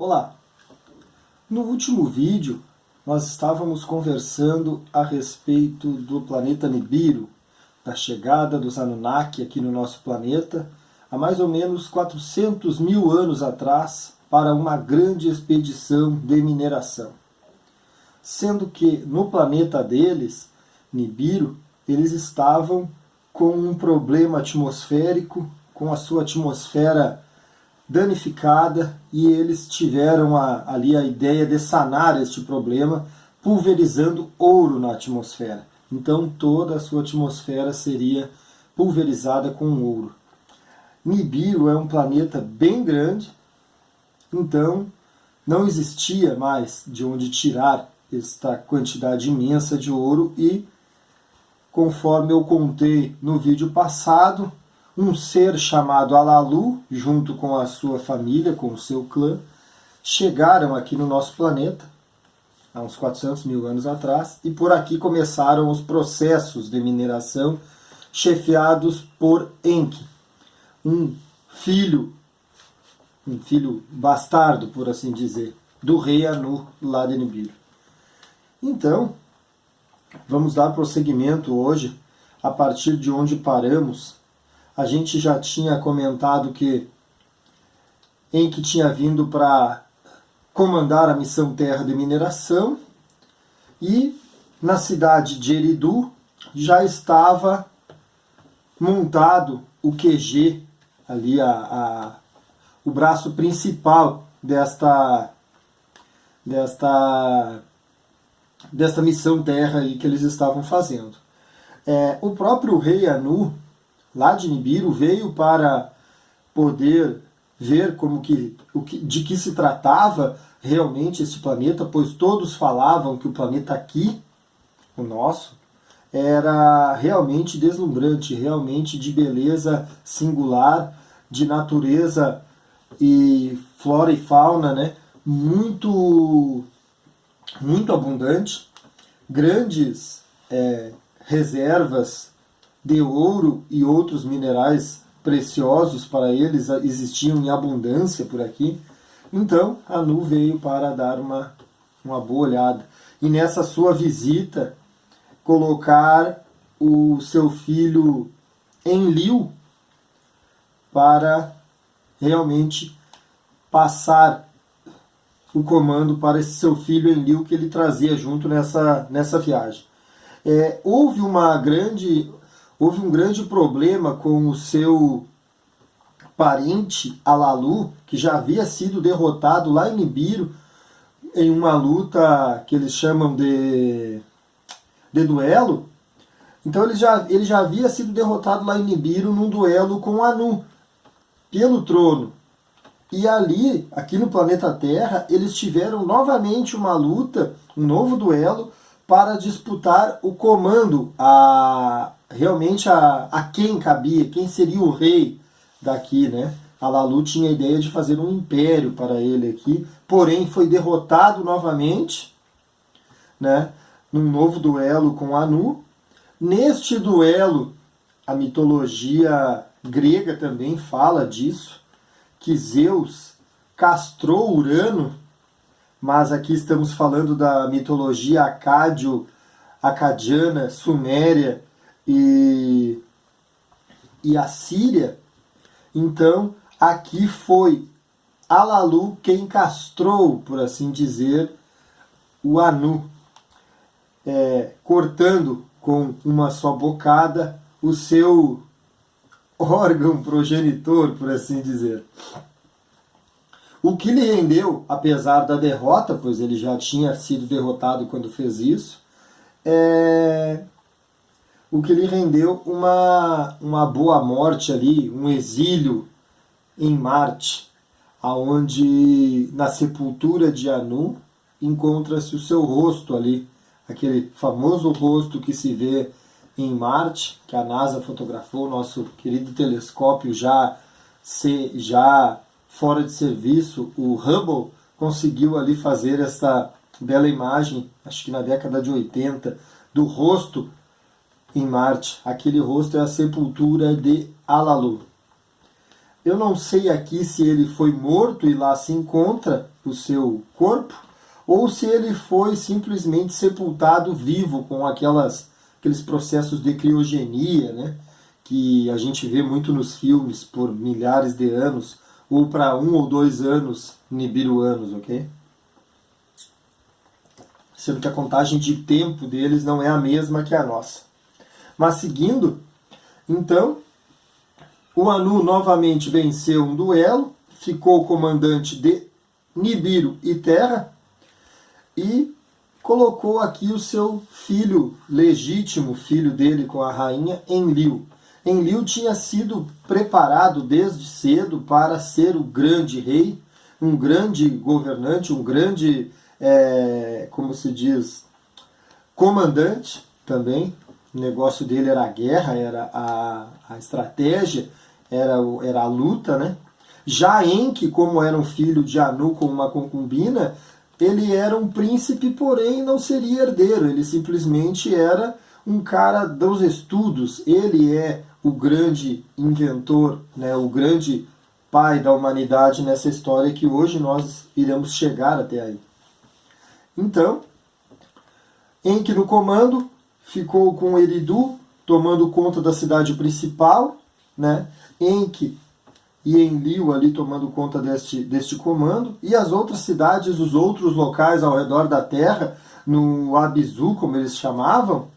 Olá! No último vídeo nós estávamos conversando a respeito do planeta Nibiru, da chegada dos Anunnaki aqui no nosso planeta, há mais ou menos 400 mil anos atrás, para uma grande expedição de mineração. Sendo que no planeta deles, Nibiru, eles estavam com um problema atmosférico, com a sua atmosfera danificada, e eles tiveram ali a ideia de sanar este problema pulverizando ouro na atmosfera. Então toda a sua atmosfera seria pulverizada com ouro. Nibiru é um planeta bem grande, então não existia mais de onde tirar esta quantidade imensa de ouro e, conforme eu contei no vídeo passado, um ser chamado Alalu, junto com a sua família, com o seu clã, chegaram aqui no nosso planeta, há uns 400 mil anos atrás, e por aqui começaram os processos de mineração chefiados por Enki, um filho bastardo, por assim dizer, do rei Anu, lá de Nibiru. Então, vamos dar prosseguimento hoje, a partir de onde paramos. A gente já tinha comentado que Enki tinha vindo para comandar a missão Terra de Mineração, e na cidade de Eridu já estava montado o QG, ali o braço principal desta missão Terra aí que eles estavam fazendo. O próprio rei Anu, lá de Nibiru, veio para poder ver de que se tratava realmente esse planeta, pois todos falavam que o planeta aqui, o nosso, era realmente deslumbrante, realmente de beleza singular, de natureza e flora e fauna, né, muito abundante, grandes reservas de ouro e outros minerais preciosos para eles existiam em abundância por aqui. Então Anu veio para dar uma boa olhada, e nessa sua visita colocar o seu filho Enlil para realmente passar o comando para esse seu filho Enlil que ele trazia junto nessa viagem. Houve um grande problema com o seu parente Alalu, que já havia sido derrotado lá em Nibiru, em uma luta que eles chamam de duelo. Então ele já havia sido derrotado lá em Nibiru num duelo com Anu, pelo trono. E ali, aqui no planeta Terra, eles tiveram novamente uma luta, um novo duelo, para disputar o comando, realmente a quem cabia, quem seria o rei daqui, né? Alalu tinha a ideia de fazer um império para ele aqui, porém foi derrotado novamente, né, num novo duelo com Anu. Neste duelo, a mitologia grega também fala disso, que Zeus castrou Urano, mas aqui estamos falando da mitologia acadiana, suméria e assíria. Então, aqui foi Alalu quem castrou, por assim dizer, o Anu, cortando com uma só bocada o seu órgão progenitor, por assim dizer. O que lhe rendeu, apesar da derrota, pois ele já tinha sido derrotado quando fez isso, o que lhe rendeu uma boa morte ali, um exílio em Marte, aonde na sepultura de Anu encontra-se o seu rosto ali, aquele famoso rosto que se vê em Marte, que a NASA fotografou, nosso querido telescópio já fora de serviço, o Hubble conseguiu ali fazer essa bela imagem, acho que na década de 80, do rosto em Marte. Aquele rosto é a sepultura de Alalu. Eu não sei aqui se ele foi morto e lá se encontra o seu corpo, ou se ele foi simplesmente sepultado vivo com aqueles processos de criogenia, né, que a gente vê muito nos filmes por milhares de anos, ou para 1 ou 2 anos nibiruanos, ok? Sendo que a contagem de tempo deles não é a mesma que a nossa. Mas seguindo, então, o Anu novamente venceu um duelo, ficou comandante de Nibiru e Terra e colocou aqui o seu filho legítimo, filho dele com a rainha, Enlil. Enlil tinha sido preparado desde cedo para ser o grande rei, um grande governante, um grande, como se diz, comandante também. O negócio dele era a guerra, era a estratégia, era a luta, né? Já Enki, como era um filho de Anu com uma concubina, ele era um príncipe, porém não seria herdeiro, ele simplesmente era um cara dos estudos, ele é o grande inventor, né, o grande pai da humanidade nessa história que hoje nós iremos chegar até aí. Então, Enki no comando, ficou com Eridu, tomando conta da cidade principal, né? Enki e Enlil ali tomando conta deste comando, e as outras cidades, os outros locais ao redor da Terra, no Abizu, como eles chamavam,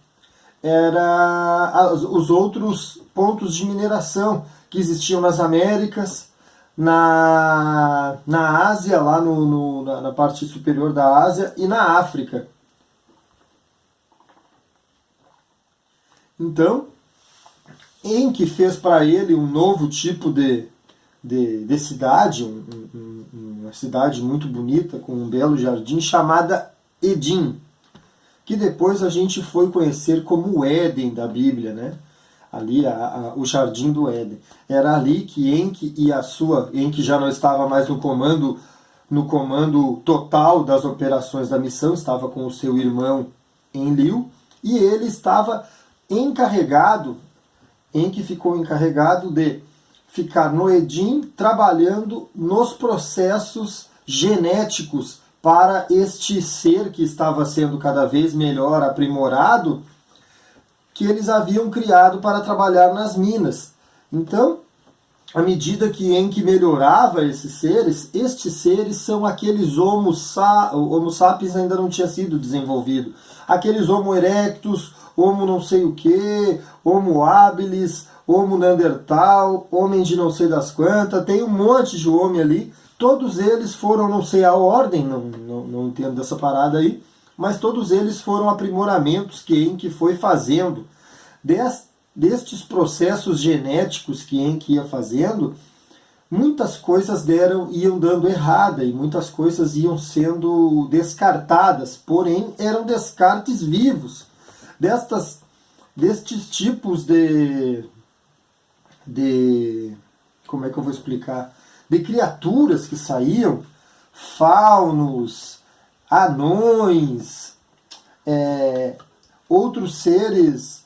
eram os outros pontos de mineração que existiam nas Américas, na Ásia, lá na parte superior da Ásia, e na África. Então, Enki fez para ele um novo tipo de cidade, uma cidade muito bonita, com um belo jardim, chamada Edim, que depois a gente foi conhecer como o Éden da Bíblia, né? Ali, o Jardim do Éden. Era ali que Enki Enki já não estava mais no comando total das operações da missão, estava com o seu irmão Enlil, e ele estava encarregado, Enki ficou encarregado de ficar no Edim trabalhando nos processos genéticos para este ser que estava sendo cada vez melhor aprimorado, que eles haviam criado para trabalhar nas minas. Então, à medida que Enki melhorava estes seres são aqueles Homo sapiens ainda não tinha sido desenvolvido. Aqueles Homo erectus, Homo não sei o que, Homo habilis, Homo neandertal, homem de não sei das quantas, tem um monte de homem ali. Todos eles foram, não sei a ordem, não entendo dessa parada aí, mas todos eles foram aprimoramentos que Enki foi fazendo. Destes processos genéticos que Enki ia fazendo, muitas coisas iam dando errada e muitas coisas iam sendo descartadas, porém eram descartes vivos. Destes tipos de como é que eu vou explicar? De criaturas que saíam, faunos, anões, outros seres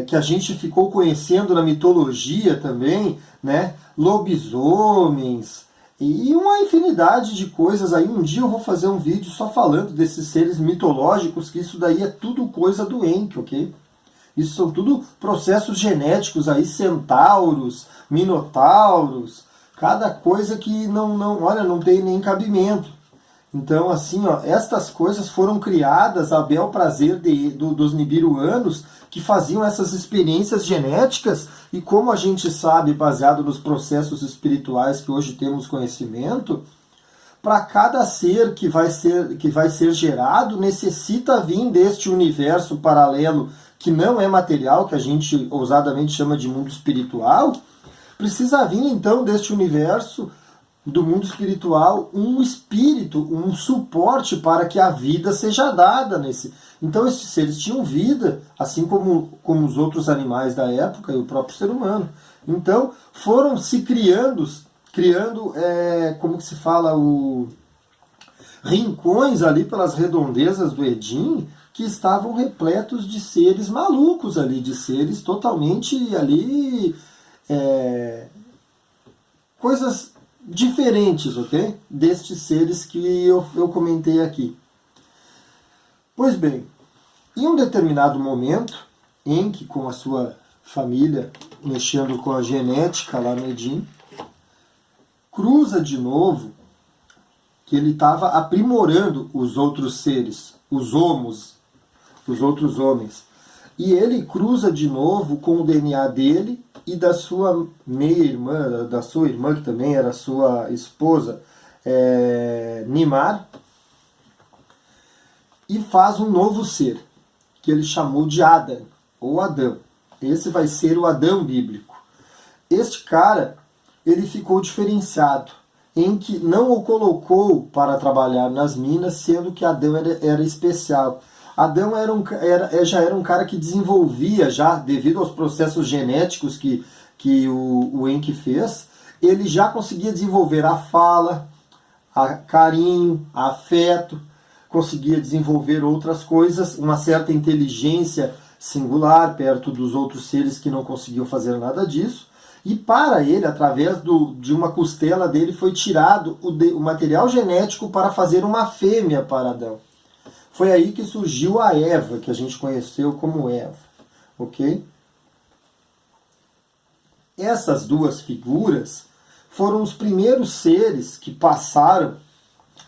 que a gente ficou conhecendo na mitologia também, né? Lobisomens e uma infinidade de coisas aí. Um dia eu vou fazer um vídeo só falando desses seres mitológicos, que isso daí é tudo coisa do Enki, ok? Isso são tudo processos genéticos aí, centauros, minotauros, cada coisa que não tem nem cabimento. Então, assim, ó, estas coisas foram criadas a bel prazer dos nibiruanos, que faziam essas experiências genéticas, e como a gente sabe, baseado nos processos espirituais que hoje temos conhecimento, para cada ser que vai ser gerado, necessita vir deste universo paralelo que não é material, que a gente ousadamente chama de mundo espiritual. Precisa vir então deste universo do mundo espiritual um espírito, um suporte para que a vida seja dada nesse. Então esses seres tinham vida, assim como os outros animais da época e o próprio ser humano. Então foram se criando como que se fala, rincões ali pelas redondezas do Edim, que estavam repletos de seres malucos ali, de seres totalmente ali coisas diferentes, ok? Destes seres que eu comentei aqui. Pois bem, em um determinado momento, em que com a sua família, mexendo com a genética lá no Edim, cruza de novo que ele estava aprimorando os outros seres, os homos, os outros homens. E ele cruza de novo com o DNA dele e da sua meia-irmã, da sua irmã, que também era sua esposa, Nimar, e faz um novo ser, que ele chamou de Adam, ou Adão. Esse vai ser o Adão bíblico. Este cara, ele ficou diferenciado, em que não o colocou para trabalhar nas minas, sendo que Adão era especial. Adão já era um cara que desenvolvia, já devido aos processos genéticos que o Enki fez, ele já conseguia desenvolver a fala, carinho, afeto, conseguia desenvolver outras coisas, uma certa inteligência singular perto dos outros seres que não conseguiam fazer nada disso. E para ele, através de uma costela dele, foi tirado o material genético para fazer uma fêmea para Adão. Foi aí que surgiu a Eva, que a gente conheceu como Eva. Ok? Essas duas figuras foram os primeiros seres que passaram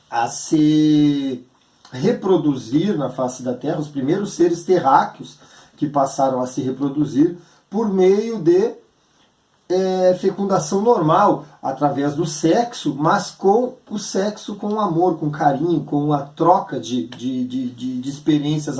a se reproduzir na face da Terra, os primeiros seres terráqueos que passaram a se reproduzir por meio de fecundação normal, através do sexo, mas com o sexo com amor, com carinho, com a troca de experiências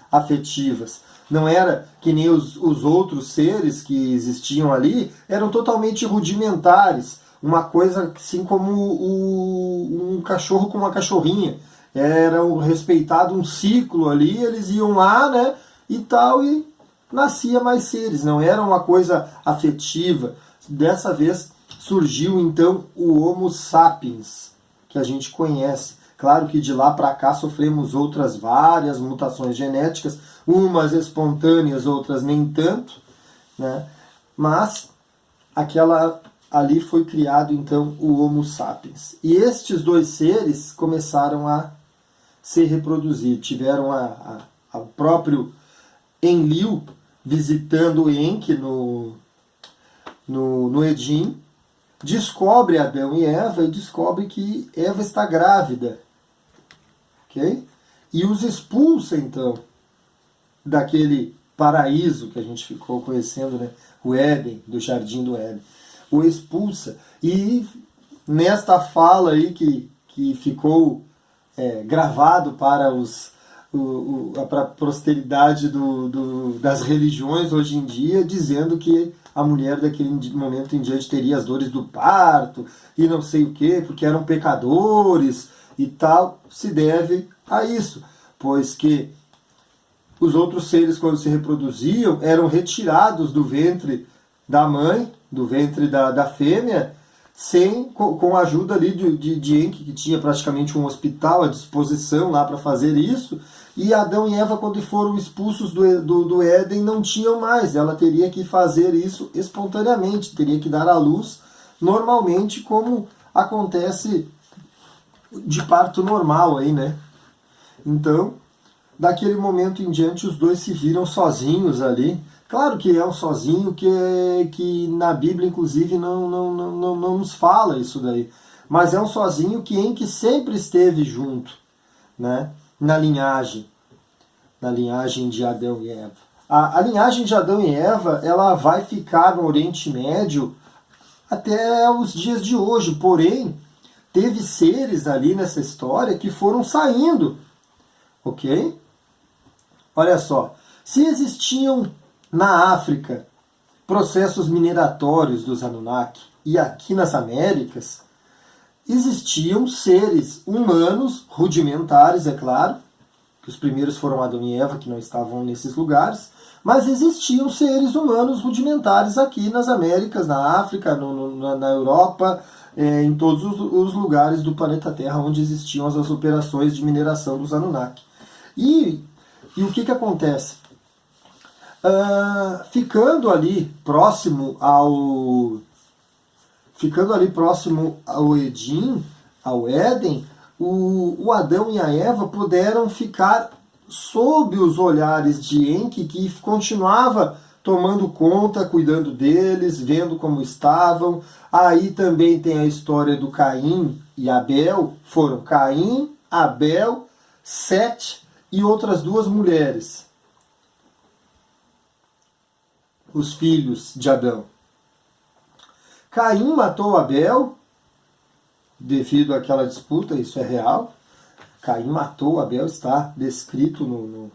afetivas. Não era que nem os outros seres que existiam ali, eram totalmente rudimentares, uma coisa assim como um cachorro com uma cachorrinha. Era respeitado um ciclo ali, eles iam lá, né, e tal, e nascia mais seres, não era uma coisa afetiva. Dessa vez surgiu então o Homo sapiens, que a gente conhece. Claro que de lá para cá sofremos outras várias mutações genéticas, umas espontâneas, outras nem tanto, né? Mas aquela ali foi criado então o Homo sapiens. E estes dois seres começaram a se reproduzir, tiveram o próprio Enlil visitando o Enki no Edim, descobre Adão e Eva e descobre que Eva está grávida. Ok? E os expulsa então daquele paraíso que a gente ficou conhecendo, né? O Éden, do Jardim do Éden. O expulsa. E nesta fala aí que ficou gravado para a posteridade das religiões hoje em dia, dizendo que a mulher daquele momento em diante teria as dores do parto e não sei o que, porque eram pecadores e tal, se deve a isso, pois que os outros seres, quando se reproduziam, eram retirados do ventre da mãe, do ventre da fêmea, com a ajuda ali de Enki, que tinha praticamente um hospital à disposição lá para fazer isso, e Adão e Eva, quando foram expulsos do Éden, não tinham mais. Ela teria que fazer isso espontaneamente, teria que dar à luz normalmente, como acontece de parto normal aí, né? Então, daquele momento em diante, os dois se viram sozinhos ali. Claro que é um sozinho que na Bíblia, inclusive, não nos fala isso daí. Mas é um sozinho que sempre esteve junto, né? Na linhagem de Adão e Eva. A linhagem de Adão e Eva, ela vai ficar no Oriente Médio até os dias de hoje. Porém, teve seres ali nessa história que foram saindo. Ok? Olha só. Se existiam na África processos mineratórios dos Anunnaki e aqui nas Américas, existiam seres humanos rudimentares, é claro, que os primeiros foram Adão e Eva, que não estavam nesses lugares, mas existiam seres humanos rudimentares aqui nas Américas, na África, na Europa, em todos os lugares do planeta Terra onde existiam as operações de mineração dos Anunnaki. E o que acontece? Ficando ali próximo ficando ali próximo ao Éden, o Adão e a Eva puderam ficar sob os olhares de Enki, que continuava tomando conta, cuidando deles, vendo como estavam. Aí também tem a história do Caim e Abel. Foram Caim, Abel, Sete e outras duas mulheres, os filhos de Adão. Caim matou Abel devido àquela disputa, isso é real. Caim matou Abel, está descrito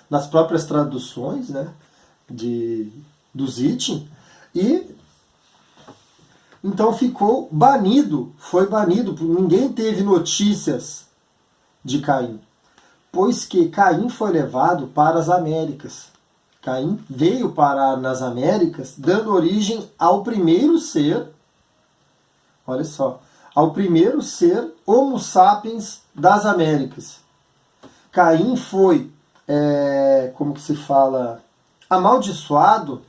nas próprias traduções, né, dos Itim, e então ficou banido, foi banido, ninguém teve notícias de Caim, pois que Caim foi levado para as Américas. Caim veio parar nas Américas, dando origem ao primeiro ser, olha só, ao primeiro ser Homo sapiens das Américas. Caim foi, como que se fala, amaldiçoado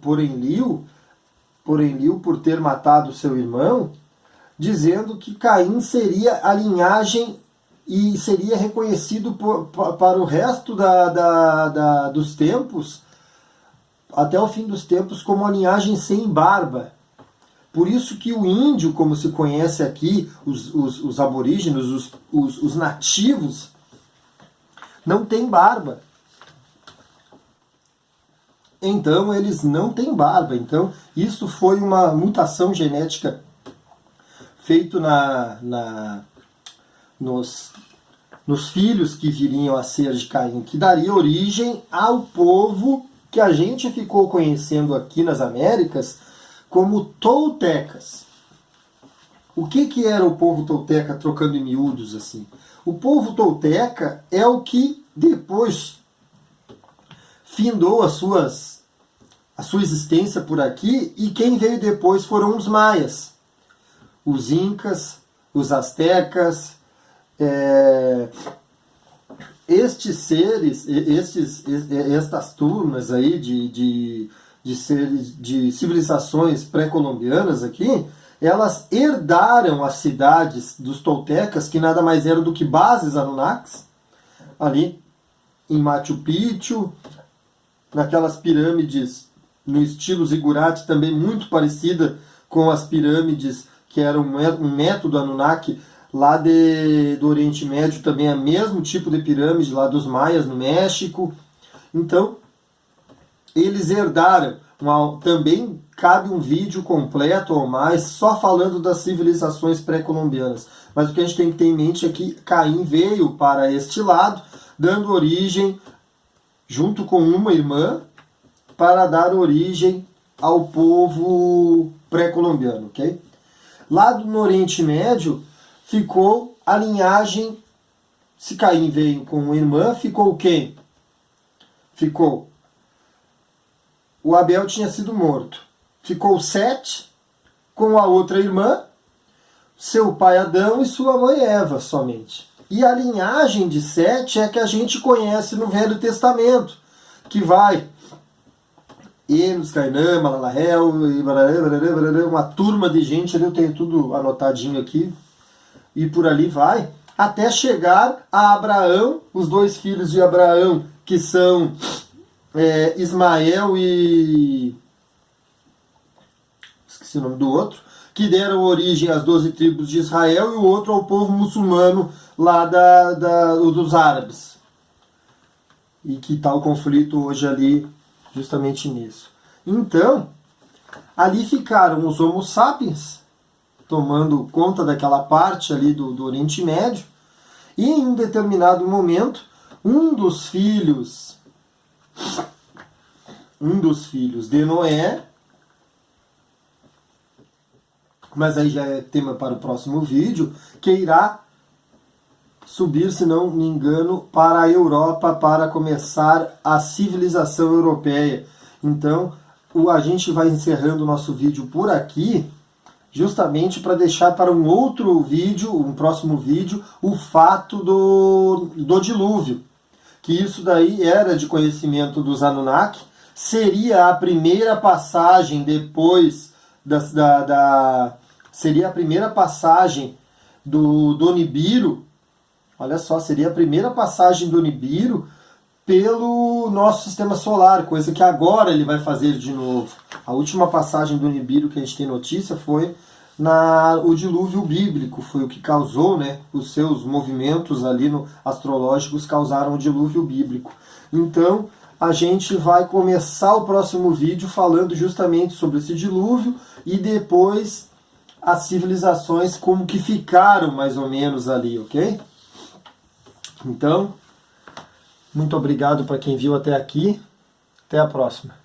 por Enlil por ter matado seu irmão, dizendo que Caim seria a linhagem e seria reconhecido para o resto dos tempos, até o fim dos tempos, como a linhagem sem barba. Por isso que o índio, como se conhece aqui, os aborígenes, os nativos, não tem barba. Então, eles não têm barba. Então, isso foi uma mutação genética feita nos filhos que viriam a ser de Caim, que daria origem ao povo que a gente ficou conhecendo aqui nas Américas como toltecas. O que era o povo tolteca, trocando em miúdos assim? O povo tolteca é o que depois findou a sua existência por aqui, e quem veio depois foram os maias, os incas, os astecas, estes seres, estas turmas aí de civilizações pré-colombianas aqui, elas herdaram as cidades dos toltecas, que nada mais eram do que bases anunnakis, ali em Machu Picchu, naquelas pirâmides no estilo zigurate, também muito parecida com as pirâmides que eram um método Anunnaki lá do Oriente Médio, também é o mesmo tipo de pirâmide lá dos maias no México. Então, eles herdaram. Também cabe um vídeo completo ou mais só falando das civilizações pré-colombianas. Mas o que a gente tem que ter em mente é que Caim veio para este lado, dando origem, junto com uma irmã, para dar origem ao povo pré-colombiano, ok? Lá no Oriente Médio ficou a linhagem, se Caim veio com uma irmã, ficou quem? Ficou o Abel, tinha sido morto. Ficou Sete com a outra irmã, seu pai Adão e sua mãe Eva somente. E a linhagem de Sete é que a gente conhece no Velho Testamento, que vai Enos, Cainã, Malalahel, uma turma de gente, ali eu tenho tudo anotadinho aqui, e por ali vai, até chegar a Abraão, os dois filhos de Abraão, que são Ismael e... esqueci o nome do outro, que deram origem às 12 tribos de Israel, e o outro ao povo muçulmano lá dos árabes. E que está o conflito hoje ali justamente nisso. Então, ali ficaram os Homo sapiens, tomando conta daquela parte ali do Oriente Médio, e em um determinado momento, um dos filhos de Noé, mas aí já é tema para o próximo vídeo, que irá subir, se não me engano, para a Europa para começar a civilização europeia. Então, a gente vai encerrando o nosso vídeo por aqui, justamente para deixar para um outro vídeo, um próximo vídeo, o fato do dilúvio. Que isso daí era de conhecimento dos Anunnaki, seria a primeira passagem depois seria a primeira passagem do Nibiru. Olha só, seria a primeira passagem do Nibiru pelo nosso sistema solar, coisa que agora ele vai fazer de novo. A última passagem do Nibiru que a gente tem notícia foi o dilúvio bíblico, foi o que causou, né, os seus movimentos ali astrológicos causaram o dilúvio bíblico. Então, a gente vai começar o próximo vídeo falando justamente sobre esse dilúvio e depois as civilizações como que ficaram mais ou menos ali, ok? Então, muito obrigado para quem viu até aqui. Até a próxima.